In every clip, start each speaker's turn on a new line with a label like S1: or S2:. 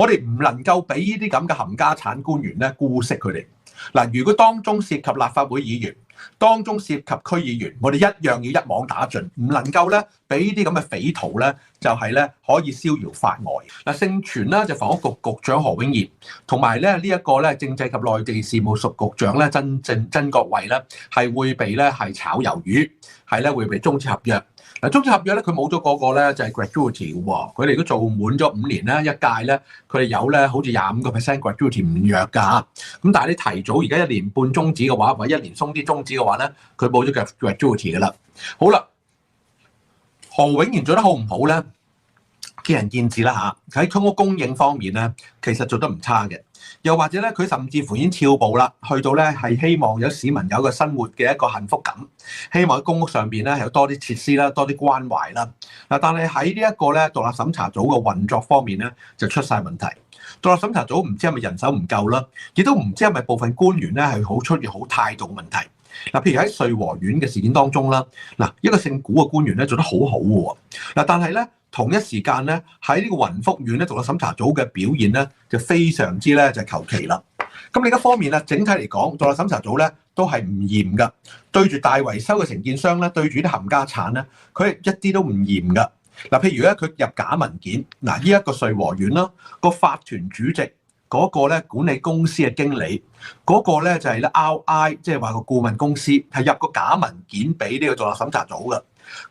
S1: 我哋唔能夠俾呢啲咁嘅冚家產官員咧姑息佢哋。嗱，如果當中涉及立法會議員，當中涉及區議員，我哋一樣要一網打盡，唔能夠咧俾呢啲咁嘅匪徒咧就係咧可以逍遙法外。嗱，盛傳咧就房屋局局長何永賢，同埋咧呢一個咧政制及內地事務局局長咧曾國衛咧係會被咧係炒魷魚，係咧會被終止合約。嗱，終止合約咧，佢冇咗嗰個咧就係 gratuity 嘅喎，佢哋都做滿咗5年咧，一屆咧佢哋有咧好似25% gratuity 唔弱㗎，咁但係你提早而家1年半終止嘅話，或者1年鬆啲終止嘅話咧，佢冇咗 gratuity 㗎啦。好啦，何永賢做得好唔好咧？見仁見智啦嚇。喺公屋供應方面咧，其實做得唔差嘅。又或者咧，佢甚至乎已經跳步啦，去到咧係希望有市民有個生活嘅一個幸福感，希望喺公屋上邊咧有多啲設施啦，多啲關懷啦。嗱，但係喺呢一個咧獨立審查組嘅運作方面咧，就出晒問題。獨立審查組唔知係咪人手唔夠啦，亦都唔知係咪部分官員咧係好出現好態度問題。嗱，譬如喺瑞和苑嘅事件當中啦，嗱，一個姓古嘅官員咧做得好好喎，嗱，但係咧同一時間咧喺呢個雲福苑咧獨立審查組嘅表現咧就非常之咧就求其啦。咁另一方面咧，整體嚟講，獨立審查組咧都係唔嚴噶，對住大維修嘅承建商咧，對住啲冚家產咧，佢係一啲都唔嚴噶。嗱，譬如咧佢入假文件，嗱呢一個瑞和苑啦，個法團主席。嗰個咧管理公司嘅經理，嗰個咧就係咧 RI， 即係話個顧問公司係入個假文件俾呢個獨立審查組嘅。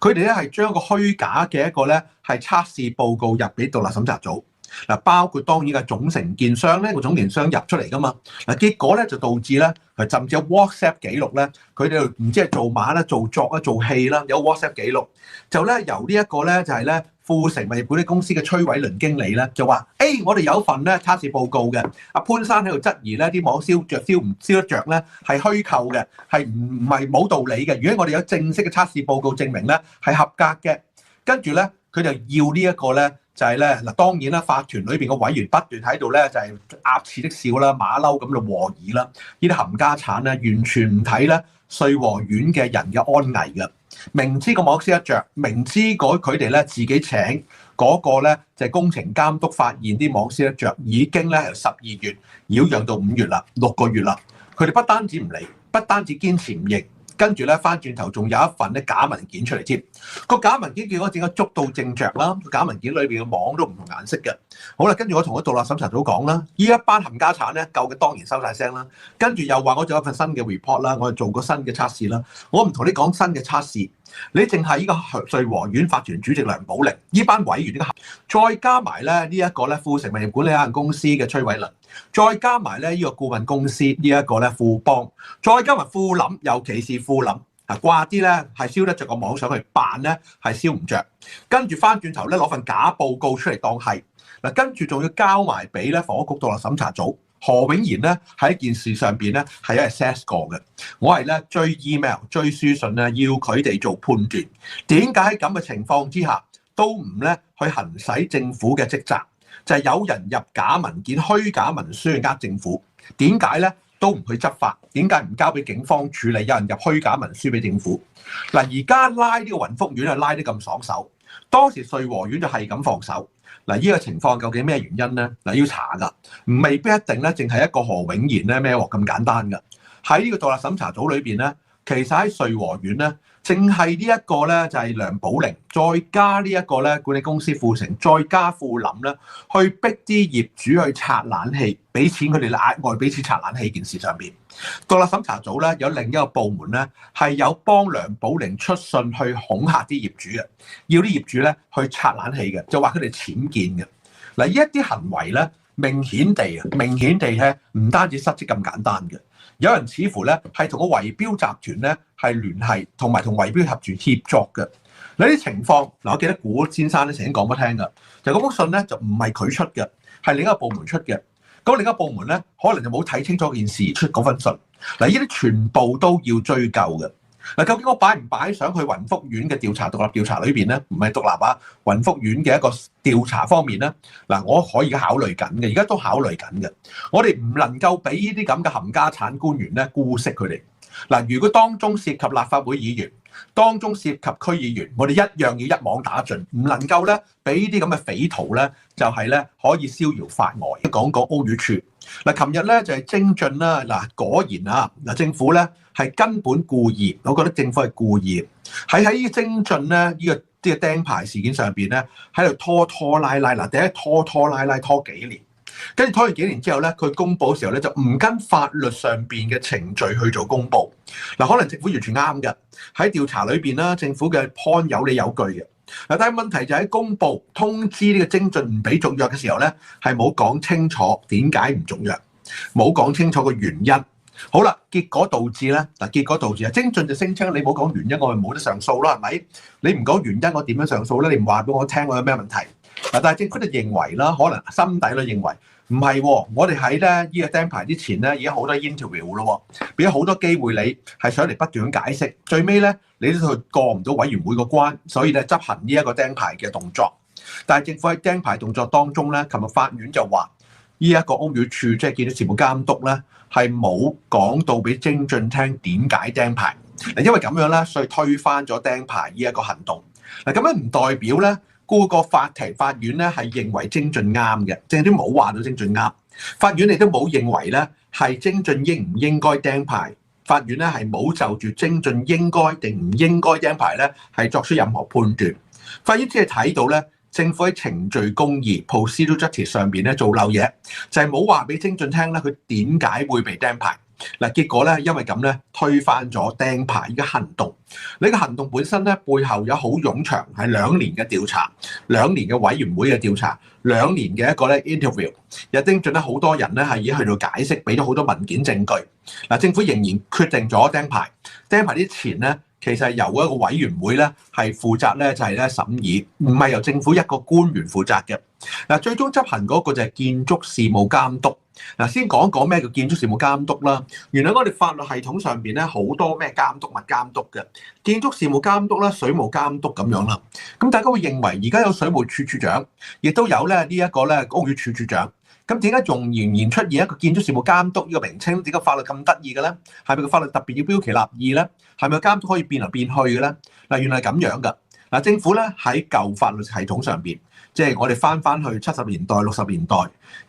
S1: 佢哋咧係將個虛假嘅一個咧係測試報告入俾獨立審查組。嗱，包括當然嘅總承建商咧，個總承建商入出嚟噶嘛。嗱，結果咧就導致咧係甚至有 WhatsApp 記錄咧，佢哋唔知係做馬啦、做作啦、做戲啦，有 WhatsApp 記錄，就咧由呢一個咧就係咧。富城物業管理公司嘅崔偉倫經理咧就話：我哋有份咧測試報告嘅。阿潘生喺度質疑咧啲網燒唔燒得着咧係虛構嘅，係唔係冇道理嘅。如果我哋有正式嘅測試報告證明咧係合格嘅，跟住咧佢就要呢一個咧就係咧嗱，當然啦，法團裏邊嘅委員不斷喺度咧就係鴨似的笑啦、馬騮咁嘅和議啦，呢啲冚家產咧完全唔睇咧瑞和苑嘅人嘅安危嘅。明知個網燒得着，明知佢哋咧自己請嗰個咧就係工程監督發現啲網燒得着，已經咧由12月擾攘到5月啦，6個月啦。佢哋不單止唔嚟，不單止堅持唔認，跟住咧翻轉頭仲有一份咧假文件出嚟添。個假文件叫我整個捉到正着啦，假文件裏邊嘅網都唔同顏色嘅。好啦，跟住我同個獨立審查組講啦，呢一班冚家產咧，舊嘅當然收晒聲啦。跟住又話我仲有一份新嘅 report 啦，我哋做過新嘅測試啦。我唔同你講新嘅測試，你淨係呢個瑞和苑法團主席梁寶玲呢班委員再加埋咧呢一個咧富城物業管理有限公司嘅崔偉倫，再加埋咧呢個顧問公司呢一個咧富邦，再加埋富林，尤其是富林。掛啲咧係燒得着個網上去扮咧係燒唔着，跟住翻轉頭咧攞份假報告出嚟當係嗱，跟住仲要交埋俾咧房屋局獨立審查組。何永賢咧喺件事上邊咧係有 assess 過嘅，我係咧追 email 追書信咧要佢哋做判斷，點解喺咁嘅情況之下都唔咧去行使政府嘅職責，就係有人入假文件、虛假文書去呃政府，點解咧？都唔去執法，點解唔交俾警方處理？有人入虛假文書俾政府。嗱，而家拉呢個雲福苑係拉得咁爽手，當時瑞和苑就係咁放手。嗱，呢個情況究竟咩原因咧？嗱，要查㗎，未必一定咧，淨係一個何永賢咧孭鑊咁簡單㗎。喺呢個獨立審查組裏邊咧，其實喺瑞和苑咧，淨係呢一個咧就係梁寶玲，再加呢一個咧管理公司富城，再加富林咧，去逼啲業主去拆冷氣，俾錢佢哋額外俾錢拆冷氣件事上邊。獨立審查組咧有另一個部門咧係有幫梁寶玲出信去恐嚇啲業主嘅，要啲業主咧去拆冷氣嘅，就話佢哋僭建嘅。嗱，呢一啲行為咧明顯地咧唔單止失職咁簡單嘅。有人似乎咧係同個圍標集團咧係聯繫，同埋同圍標集團協作嘅。呢啲情況嗱，我記得古先生咧曾經講俾我聽㗎，就嗰封信咧就唔係佢出嘅，係另一個部門出嘅。咁另一個部門咧可能就冇睇清楚件事出嗰份信。嗱，呢啲全部都要追究嘅。嗱，究竟我擺唔擺上去雲福苑嘅獨立調查裏邊咧？唔係獨立啊，雲福苑嘅一個調查方面咧，嗱，我可以考慮緊嘅，而家都考慮緊嘅。我哋唔能夠俾呢啲咁嘅冚家產官員咧姑息佢哋。嗱，如果當中涉及立法會議員，當中涉及區議員，我哋一樣要一網打盡，唔能夠咧俾啲咁嘅匪徒咧就係咧可以逍遙法外。講屋宇署嗱，琴日咧就係精進啦，嗱果然啊，嗱政府咧係根本故意，我覺得政府係故意喺精進咧呢個釘牌事件上邊咧喺度拖拉拉，嗱第一拖拉拉拖幾年。跟住拖完幾年之後咧，佢公佈嘅時候咧就唔跟法律上邊嘅程序去做公佈。嗱，可能政府完全啱嘅，喺調查裏邊啦，政府嘅 point 有理有據嘅。嗱，但係問題就喺公佈通知呢個精進唔俾續約嘅時候咧，係冇講清楚點解唔續約，冇講清楚個原因。好啦，結果導致咧，結果導致啊，精進就聲稱你冇講原因，我咪冇得上訴啦，係咪？你唔講原因，我點樣上訴咧？你唔話俾我聽，我有咩問題？但係政府就認為啦，可能心底都認為唔係喎，我哋喺咧呢個釘牌之前咧已經好多 interview 咯，俾咗好多機會你係上嚟不斷咁解釋，最尾咧你都過唔到委員會個關，所以咧執行呢一個釘牌嘅動作。但係政府喺釘牌動作當中咧，琴日法院就話呢一個屋宇署即係建築事務監督咧係冇講到俾精進聽點解釘牌，因為咁樣咧，所以推翻咗釘牌呢一個行動。嗱，咁樣唔代表咧。個法院咧係認為精進啱嘅，正都冇話到精進啱。法院亦都冇認為咧係精進應唔應該釘牌。法院咧係冇就住精進應該定唔應該釘牌咧係作出任何判斷。法院只係睇到咧政府喺程序公義 procedural justice 上邊咧做漏嘢，就係冇話俾精進聽咧佢點解會被釘牌。嗱，結果咧，因為咁咧，推翻咗釘牌嘅行動。呢個行動本身咧，背後有好冗長，係2年嘅調查，2年嘅委員會嘅調查，2年嘅一個咧 interview。又精進咧，好多人咧係已經去到解釋，俾咗好多文件證據。嗱，政府仍然決定咗釘牌。釘牌之前咧，其實係由一個委員會咧係負責咧就係咧審議，唔係由政府一個官員負責嘅。嗱，最終執行嗰個就係建築事務監督。嗱，先講講咩叫建築事務監督啦。原來我哋法律系統上邊咧好多咩監督物監督嘅，建築事務監督啦、水務監督咁樣啦。咁大家會認為而家有水務署署長，亦都有咧呢一個咧屋宇署署長。咁點解仲仍然出現一個建築事務監督呢個名稱？點解法律咁得意嘅咧？係咪個法律特別要標奇立異咧？係咪監督可以變嚟變去嘅咧？嗱，原來係咁樣噶。嗱，政府咧喺舊法律系統上邊。即係我哋翻去70年代、60年代，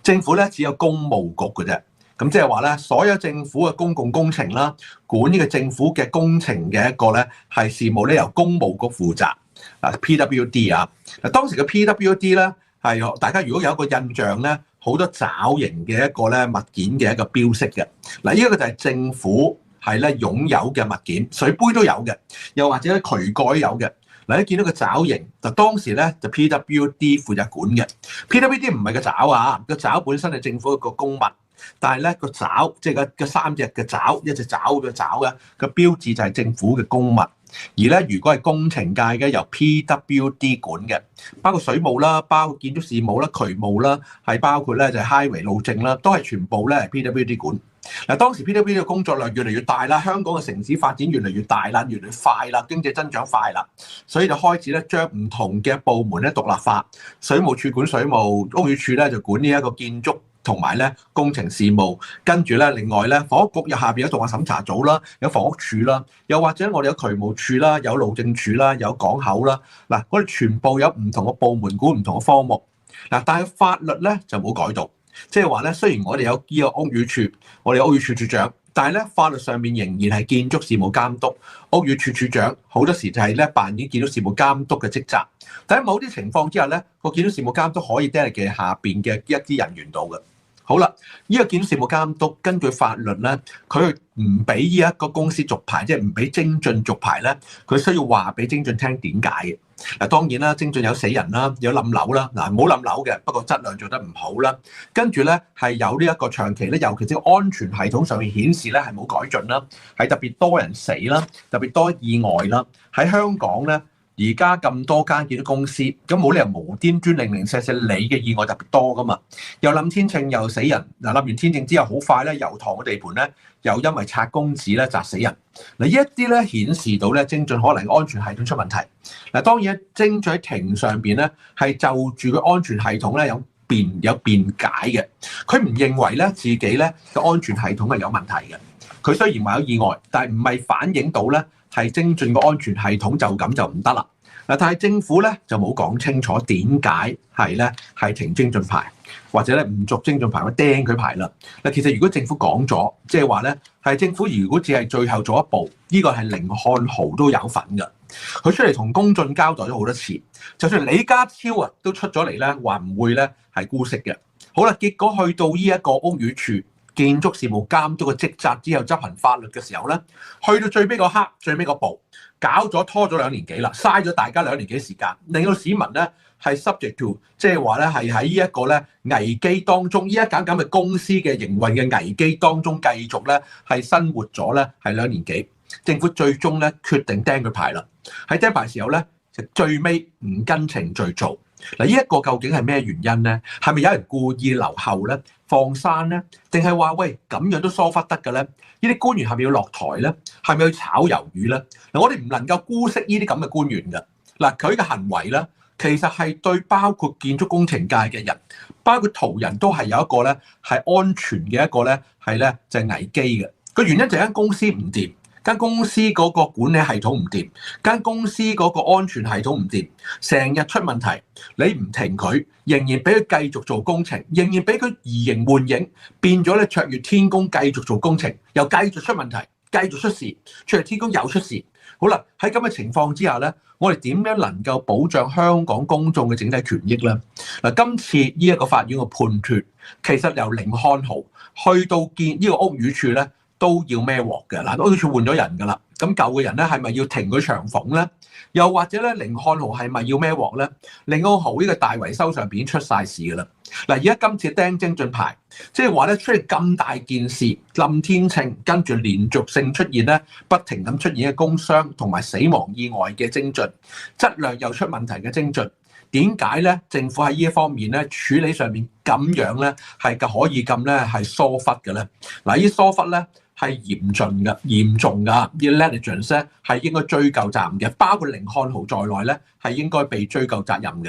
S1: 政府咧只有工務局嘅啫。咁即係話咧，所有政府嘅公共工程啦，管呢個政府嘅工程嘅一個咧係事務咧由工務局負責。嗱 PWD 啊，嗱當時嘅 PWD 咧係大家如果有一個印象咧，好多爪形嘅一個咧物件嘅一個標識嘅。嗱，呢一個就係政府係咧擁有嘅物件，水杯都有嘅，又或者渠蓋有嘅。嗱，你見到個爪形，就當時咧就 PWD 負責管嘅。PWD 唔係個爪啊，個爪本身係政府一個公物，但係咧個爪即係個3隻嘅爪，一隻爪嘅爪嘅個標誌就係政府嘅公物。而咧如果係工程界嘅，由 PWD 管嘅，包括水務啦，包括建築事務啦、渠務啦，係包括咧就係 highway 路政啦，都係全部咧係 PWD 管。嗱，當時 PWD 嘅工作量越嚟越大啦，香港嘅城市發展越嚟越大啦，越嚟越快啦，經濟增長快啦，所以就開始咧將唔同嘅部門咧獨立化。水務署管水務，屋宇署咧就管呢一個建築同埋咧工程事務。跟住咧，另外咧房屋局下邊有獨立審查組啦，有房屋署啦，又或者我哋有渠務署啦，有路政署啦，有港口啦。嗱，我哋全部有唔同嘅部門管唔同嘅科目。嗱，但係法律咧就冇改到。即係話咧，雖然我哋有呢個屋宇署，我哋有屋宇署署長，但係咧法律上面仍然係建築事務監督。屋宇署署長好多時就係咧扮演建築事務監督嘅職責。但喺某啲情況之下咧，個建築事務監督可以 delegate 下邊嘅一啲人員度嘅。好啦，呢個建築事務監督根據法律咧，佢唔俾呢一個公司續牌，即係唔俾精進續牌咧，佢需要話俾精進聽點解嘅。嗱，當然啦，精進有死人啦，有冧樓啦，嗱冇冧樓嘅，不過質量做得唔好啦。跟住咧係有呢一個長期咧，尤其是安全系統上面顯示咧係冇改進啦，係特別多人死啦，特別多意外啦。喺香港咧，而家咁多間建築公司，咁冇理由無端端零零舍舍你嘅意外特別多噶嘛？又冧天秤又死人，嗱冧完天秤之後好快咧，油塘嘅地盤咧又因為拆公紙咧砸死人。嗱，呢一啲咧顯示到咧精進可能安全系統出問題。嗱，當然精進喺庭上邊咧係就住個安全系統咧有辯解嘅，佢唔認為咧自己咧個安全系統係有問題嘅。佢雖然話有意外，但係唔係反映到咧係精進個安全系統就咁就唔得啦。嗱，但係政府咧就冇講清楚點解係停精進牌，或者咧唔續精進牌，我釘佢牌啦。嗱，其實如果政府講咗，即係話咧係政府如果只係最後做一步，呢個係甯漢豪都有份㗎。佢出嚟同公眾交代咗好多次，就算李家超啊都出咗嚟咧話唔會咧係姑息嘅。好啦，結果去到呢一個屋宇署建築事務監督嘅職責之後執行法律嘅時候咧，去到最尾個刻、最尾個步，拖咗2年幾啦，嘥咗大家2年幾時間，令到市民咧係 subject to， 即係話咧係喺呢一個咧危機當中，呢一間咁嘅公司嘅營運嘅危機當中繼續咧係生活咗咧係2年幾，政府最終咧決定釘佢牌啦。喺釘牌時候咧，就最尾唔跟程序做。嗱，呢一個究竟係咩原因咧？係咪有人故意留後咧、放生咧？定係話喂咁樣都疏忽得嘅咧？呢啲官員係咪要落台咧？係咪去炒魷魚咧？嗱，我哋唔能夠姑息呢啲咁嘅官員嘅。嗱，佢嘅行為咧，其實係對包括建築工程界嘅人，包括途人都係有一個咧係安全嘅一個咧係咧就係危機嘅。個原因就係間公司唔掂。間公司嗰個管理系統唔掂，間公司嗰個安全系統唔掂，成日出問題，你唔停佢，仍然俾佢繼續做工程，仍然俾佢移形換影，變咗咧卓越天工繼續做工程，又繼續出問題，繼續出事，卓越天工又出事。好啦，喺咁嘅情況之下咧，我哋點樣能夠保障香港公眾嘅整體權益咧？嗱，今次呢一個法院嘅判決，其實由甯漢豪去到建呢個屋宇署咧，都要孭鑊嘅。嗱，屋宇署換咗人㗎啦，咁舊嘅人咧係咪要停佢長俸咧？又或者咧，甯漢豪係咪要孭鑊咧？甯漢豪呢個大維修上邊出晒事㗎啦。嗱，而家今次釘精進牌，即係話咧出現咁大件事，冧天秤，跟住連續性出現咧，不停咁出現嘅工傷同埋死亡意外嘅精進，質量又出問題嘅精進。點解咧？政府喺呢一方面咧處理上面咁樣咧係可以咁咧係疏忽嘅咧？嗱，呢疏忽咧係嚴重㗎，呢 negligence 咧係應該追究責任嘅，包括甯漢豪在內咧係應該被追究責任嘅。